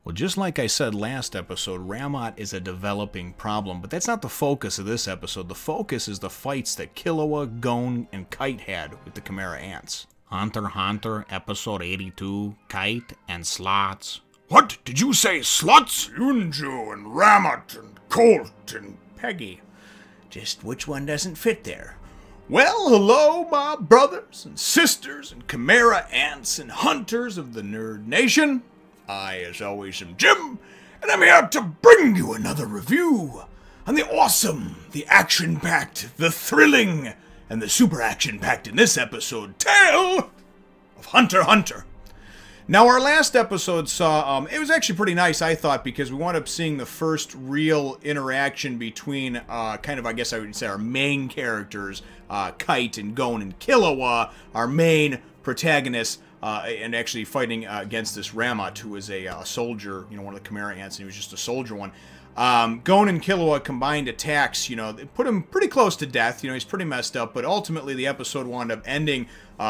Well, just like I said last episode, Ramot is a developing problem, but that's not the focus of this episode. The focus is the fights that Killua, Gon, and Kite had with the Chimera Ants. Hunter x Hunter, episode 82, Kite and Slots. What? Did you say sluts? Yunju and Ramot and Colt and Peggy. Just which one doesn't fit there? Well, hello, my brothers and sisters and Chimera Ants and Hunters of the Nerd Nation. I, as always, am Jim, and I'm here to bring you another review on the awesome, the action-packed, the thrilling, and the super action-packed in this episode, tale of Hunter x Hunter. Now, our last episode saw, it was actually pretty nice, I thought, because we wound up seeing the first real interaction between, kind of, I guess I would say, our main characters, Kite and Gon and Killua, our main protagonists, and actually fighting against this Ramot, who was a soldier, you know, one of the Chimera Ants, and he was just a soldier one. Gon and Killua combined attacks, you know, they put him pretty close to death, you know, he's pretty messed up, but ultimately the episode wound up ending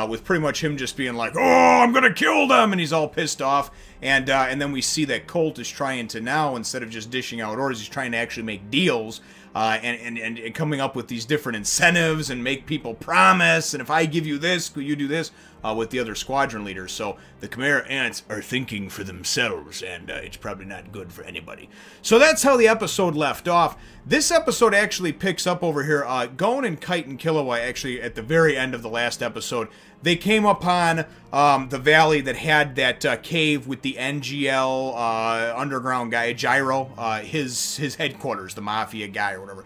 with pretty much him just being like, oh, I'm gonna kill them, and he's all pissed off, and then we see that Colt is trying to now, instead of just dishing out orders, he's trying to actually make deals, and coming up with these different incentives and make people promise, and if I give you this, will you do this, with the other squadron leaders. So the Chimera Ants are thinking for themselves, and it's probably not good for anybody. So that's how the episode left off. This episode actually picks up over here. Gon and Kite and Killua, actually, at the very end of the last episode, they came upon the valley that had that cave with the NGL underground guy, Gyro, his headquarters, the mafia guy or whatever.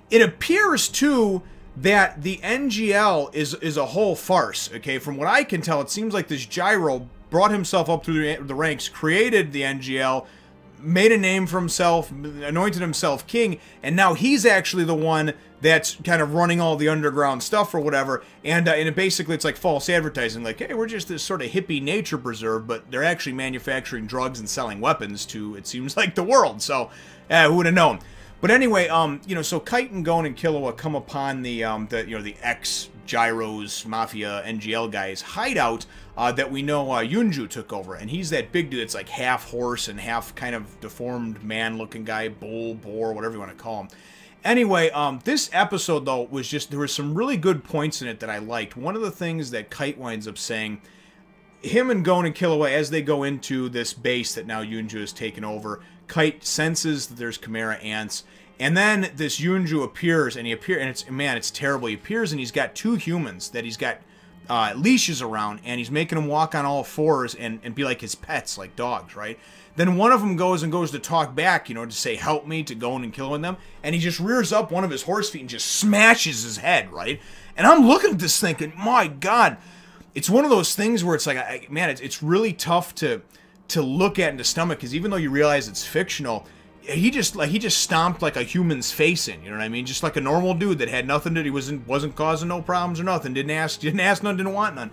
It appears, too, that the NGL is a whole farce, okay? From what I can tell, it seems like this Gyro brought himself up through the ranks, created the NGL, made a name for himself, anointed himself king, and now he's actually the one that's kind of running all the underground stuff or whatever, and basically it's like false advertising, like, hey, we're just this sort of hippie nature preserve, but they're actually manufacturing drugs and selling weapons to, it seems like, the world, so who would have known? But anyway, you know, so Kite and Gon and Killua come upon the ex-Gyro's Mafia NGL guy's hideout that we know Yunju took over. And he's that big dude that's like half horse and half kind of deformed man-looking guy, bull, boar, whatever you want to call him. Anyway, this episode, though, was just, there were some really good points in it that I liked. One of the things that Kite winds up saying, him and Gon and Killua, as they go into this base that now Yunju has taken over, Kite senses that there's Chimera Ants, and then this Yunju appears, and it's terrible. He appears, and he's got two humans that he's got leashes around, and he's making them walk on all fours and be like his pets, like dogs, right? Then one of them goes to talk back, you know, to say, help me, to Gon and Killua and them, and he just rears up one of his horse feet and just smashes his head, right? And I'm looking at this thinking, my God, it's one of those things where it's like, man, it's really tough to look at in the stomach, because even though you realize it's fictional, he just stomped like a human's face in, you know what I mean? Just like a normal dude that had nothing to, he wasn't causing no problems or nothing, didn't ask none, didn't want none.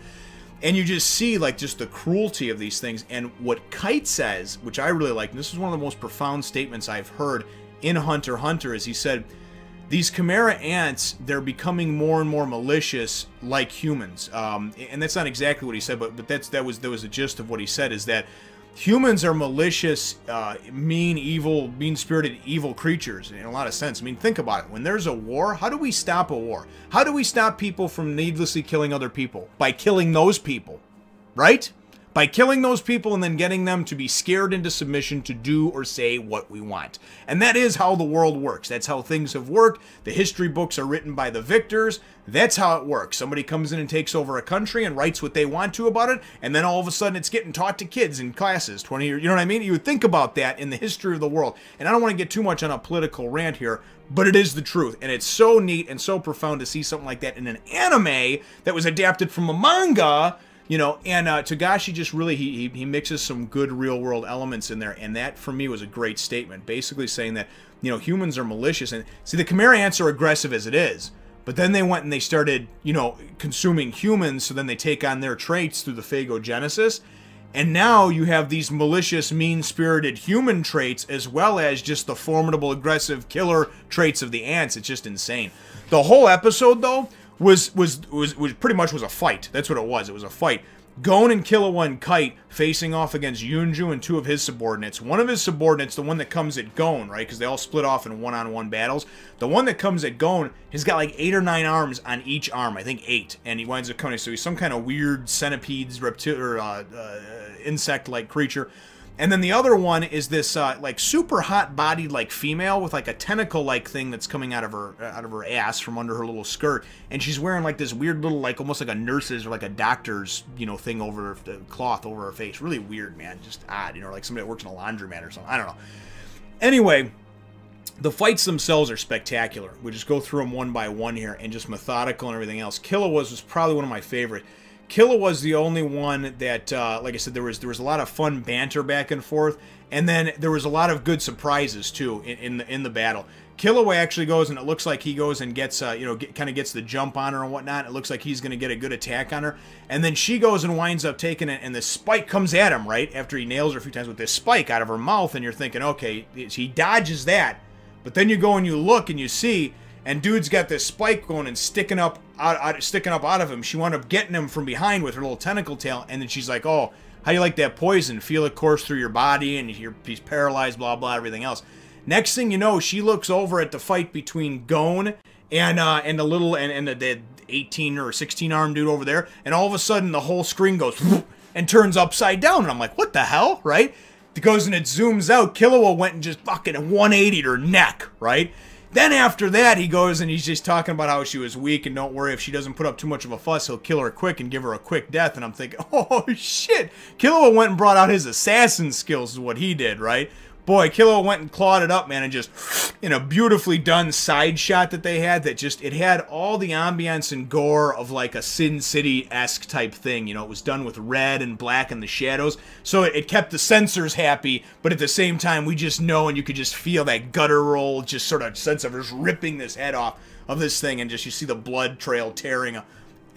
And you just see like just the cruelty of these things. And what Kite says, which I really like, and this is one of the most profound statements I've heard in Hunter x Hunter, is he said, these Chimera Ants, they're becoming more and more malicious like humans. And that's not exactly what he said, but that was the gist of what he said, is that humans are malicious, mean, evil, mean-spirited, evil creatures in a lot of sense. I mean, think about it. When there's a war, how do we stop a war? How do we stop people from needlessly killing other people? By killing those people, right? By killing those people and then getting them to be scared into submission to do or say what we want. And that is how the world works. That's how things have worked. The history books are written by the victors. That's how it works. Somebody comes in and takes over a country and writes what they want to about it, and then all of a sudden it's getting taught to kids in classes 20 years. You know what I mean? You would think about that in the history of the world. And I don't want to get too much on a political rant here, but it is the truth. And it's so neat and so profound to see something like that in an anime that was adapted from a manga. You know, and Togashi just really, he mixes some good real-world elements in there, and that, for me, was a great statement, basically saying that, you know, humans are malicious, and, see, the Chimera Ants are aggressive as it is, but then they went and they started, you know, consuming humans, so then they take on their traits through the phagogenesis, and now you have these malicious, mean-spirited human traits, as well as just the formidable, aggressive, killer traits of the ants. It's just insane. The whole episode, though, was pretty much was a fight. That's what it was. It was a fight. Gon and Killua and Kite facing off against Yunju and 2 of his subordinates. One of his subordinates, the one that comes at Gon, right? Because they all split off in one-on-one battles. The one that comes at Gon has got like 8 or 9 arms on each arm. I think 8. And he winds up coming. So he's some kind of weird centipedes, insect-like creature. And then the other one is this like super hot-bodied like female with like a tentacle-like thing that's coming out of her ass from under her little skirt, and she's wearing like this weird little like almost like a nurse's or like a doctor's thing over the cloth over her face. Really weird, man. Just odd, like somebody that works in a laundromat or something. I don't know. Anyway, the fights themselves are spectacular. We just go through them one by one here and just methodical and everything else. Killua's was probably one of my favorite. Killua was the only one that, like I said, there was a lot of fun banter back and forth, and then there was a lot of good surprises too in the battle. Killua actually goes, and it looks like he goes and gets, kind of gets the jump on her and whatnot. It looks like he's going to get a good attack on her, and then she goes and winds up taking it, and the spike comes at him right after he nails her a few times with this spike out of her mouth, and you're thinking, okay, he dodges that, but then you go and you look and you see. And dude's got this spike going and sticking up out of him. She wound up getting him from behind with her little tentacle tail, and then she's like, "Oh, how do you like that poison? Feel it course through your body, and he's paralyzed, blah blah, everything else." Next thing you know, she looks over at the fight between Gon and the 18 or 16 arm dude over there, and all of a sudden the whole screen goes and turns upside down, and I'm like, "What the hell?" Right? It goes and it zooms out. Killua went and just fucking 180'd her neck, right? Then after that, he goes and he's just talking about how she was weak, and don't worry, if she doesn't put up too much of a fuss, he'll kill her quick and give her a quick death. And I'm thinking, oh shit, Killua went and brought out his assassin skills is what he did, right? Boy, Killua went and clawed it up, man, and just in a beautifully done side shot that they had, that just, it had all the ambience and gore of like a Sin City-esque type thing. It was done with red and black and the shadows, so it kept the censors happy, but at the same time, we just know, and you could just feel that guttural, just sort of sense of just ripping this head off of this thing, and just you see the blood trail tearing.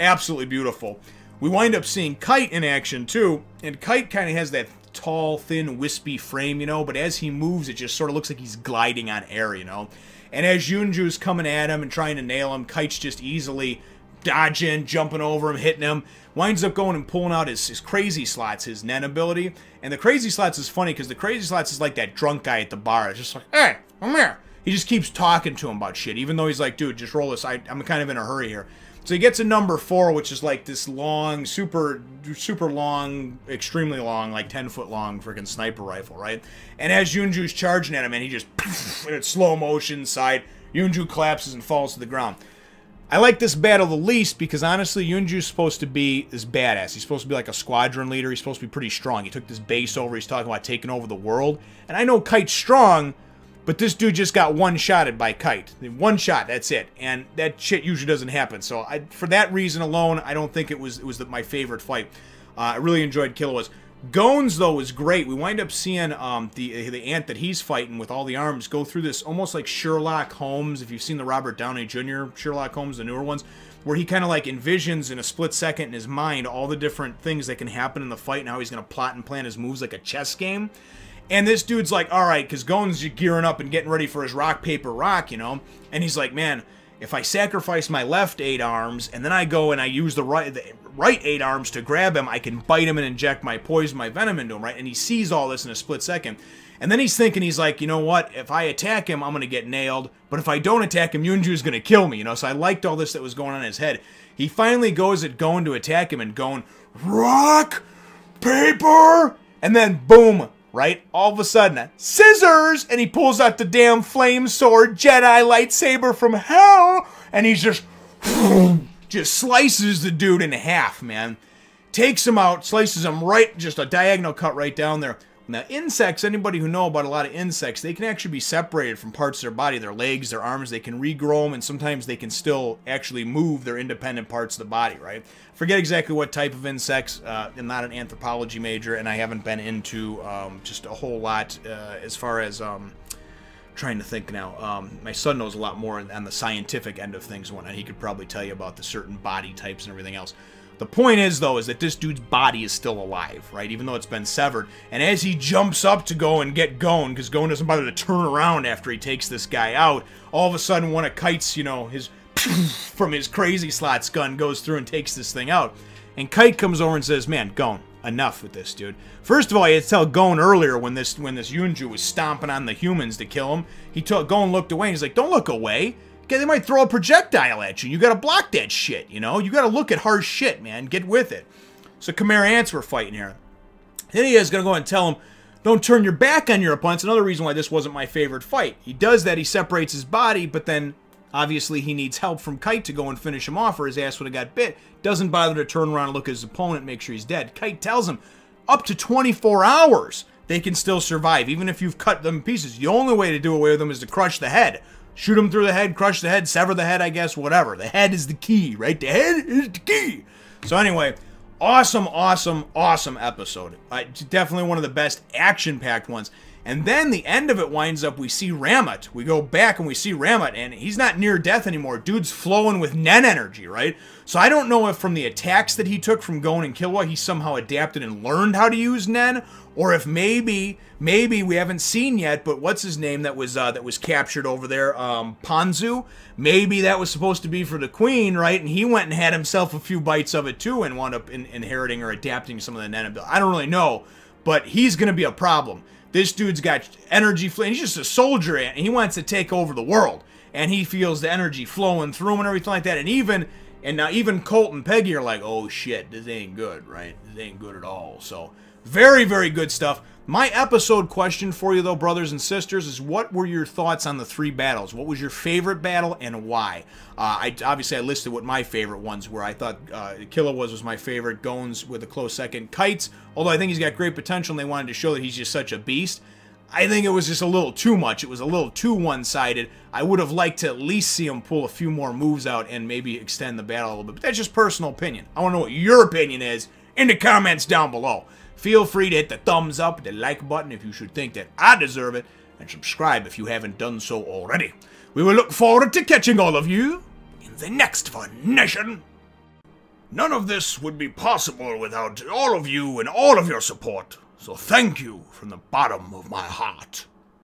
Absolutely beautiful. We wind up seeing Kite in action too, and Kite kind of has that tall, thin, wispy frame, but as he moves, it just sort of looks like he's gliding on air, And as Yunju's coming at him and trying to nail him, Kite's just easily dodging, jumping over him, hitting him, winds up going and pulling out his crazy slots, his Nen ability. And the crazy slots is funny, because the crazy slots is like that drunk guy at the bar. It's just like, hey, come here. He just keeps talking to him about shit, even though he's like, dude, just roll this. I'm kind of in a hurry here. So he gets a number 4, which is like this long, super long, extremely long, like 10-foot long freaking sniper rifle, right? And as Yunju's charging at him, and he just, in its slow motion side, Yunju collapses and falls to the ground. I like this battle the least because, honestly, Yunju's supposed to be this badass. He's supposed to be like a squadron leader. He's supposed to be pretty strong. He took this base over. He's talking about taking over the world. And I know Kite's strong, but this dude just got one-shotted by Kite. One shot, that's it. And that shit usually doesn't happen. So for that reason alone, I don't think it was my favorite fight. I really enjoyed Killua's. Gon's, though, was great. We wind up seeing the ant that he's fighting with all the arms go through this almost like Sherlock Holmes, if you've seen the Robert Downey Jr. Sherlock Holmes, the newer ones, where he kind of like envisions in a split second in his mind all the different things that can happen in the fight and how he's going to plot and plan his moves like a chess game. And this dude's like, all right, because Gon's gearing up and getting ready for his rock, paper, rock, And he's like, man, if I sacrifice my left 8 arms and then I go and I use the right 8 arms to grab him, I can bite him and inject my poison, my venom into him, right? And he sees all this in a split second. And then he's thinking, he's like, you know what? If I attack him, I'm going to get nailed. But if I don't attack him, Yunju's going to kill me, So I liked all this that was going on in his head. He finally goes at Gon to attack him and Gon, rock, paper, and then boom. Right? All of a sudden, scissors! And he pulls out the damn flame sword, Jedi lightsaber from hell, and he's just slices the dude in half, man. Takes him out, slices him right, just a diagonal cut right down there. Now, insects, anybody who know about a lot of insects, they can actually be separated from parts of their body, their legs, their arms, they can regrow them, and sometimes they can still actually move their independent parts of the body, right? Forget exactly what type of insects. I'm not an anthropology major, and I haven't been into just a whole lot as far as trying to think now. My son knows a lot more on the scientific end of things, and he could probably tell you about the certain body types and everything else. The point is, though, is that this dude's body is still alive, right? Even though it's been severed. And as he jumps up to go and get Gon, because Gon doesn't bother to turn around after he takes this guy out, all of a sudden one of Kite's, his from his crazy slots gun goes through and takes this thing out. And Kite comes over and says, man, Gon, enough with this, dude. First of all, I had to tell Gon earlier when this Yunju was stomping on the humans to kill him. Gon looked away and he's like, don't look away. Okay, they might throw a projectile at you. You gotta block that shit, you know? You gotta look at harsh shit, man. Get with it. So Chimera Ants were fighting here. Then he is gonna go and tell him, don't turn your back on your opponents. Another reason why this wasn't my favorite fight. He does that, he separates his body, but then obviously he needs help from Kite to go and finish him off or his ass would have got bit. Doesn't bother to turn around and look at his opponent, make sure he's dead. Kite tells him, up to 24 hours, they can still survive, even if you've cut them in pieces. The only way to do away with them is to crush the head. Shoot them through the head, crush the head, sever the head, I guess, whatever. The head is the key, right? The head is the key. So anyway, awesome, awesome, awesome episode. Definitely one of the best action-packed ones. And then the end of it winds up, we see Ramut. We go back and we see Ramut, and he's not near death anymore. Dude's flowing with Nen energy, right? So I don't know if from the attacks that he took from Gon and Killua, he somehow adapted and learned how to use Nen, or if maybe we haven't seen yet, but what's his name that was captured over there? Ponzu? Maybe that was supposed to be for the queen, right? And he went and had himself a few bites of it too and wound up inheriting or adapting some of the Nen ability. I don't really know, but he's going to be a problem. This dude's got energy flowing. He's just a soldier, and he wants to take over the world. And he feels the energy flowing through him and everything like that. And now even Colt and Peggy are like, oh shit, this ain't good, right? This ain't good at all. So very, very good stuff. My episode question for you, though, brothers and sisters, is what were your thoughts on the 3 battles? What was your favorite battle and why? Obviously, I listed what my favorite ones were. I thought Killua was my favorite. Gon's with a close second. Kite's, although I think he's got great potential and they wanted to show that he's just such a beast, I think it was just a little too much. It was a little too one-sided. I would have liked to at least see him pull a few more moves out and maybe extend the battle a little bit. But that's just personal opinion. I want to know what your opinion is in the comments down below. Feel free to hit the thumbs up, the like button if you should think that I deserve it, and subscribe if you haven't done so already. We will look forward to catching all of you in the next Fun Nation. None of this would be possible without all of you and all of your support, so thank you from the bottom of my heart.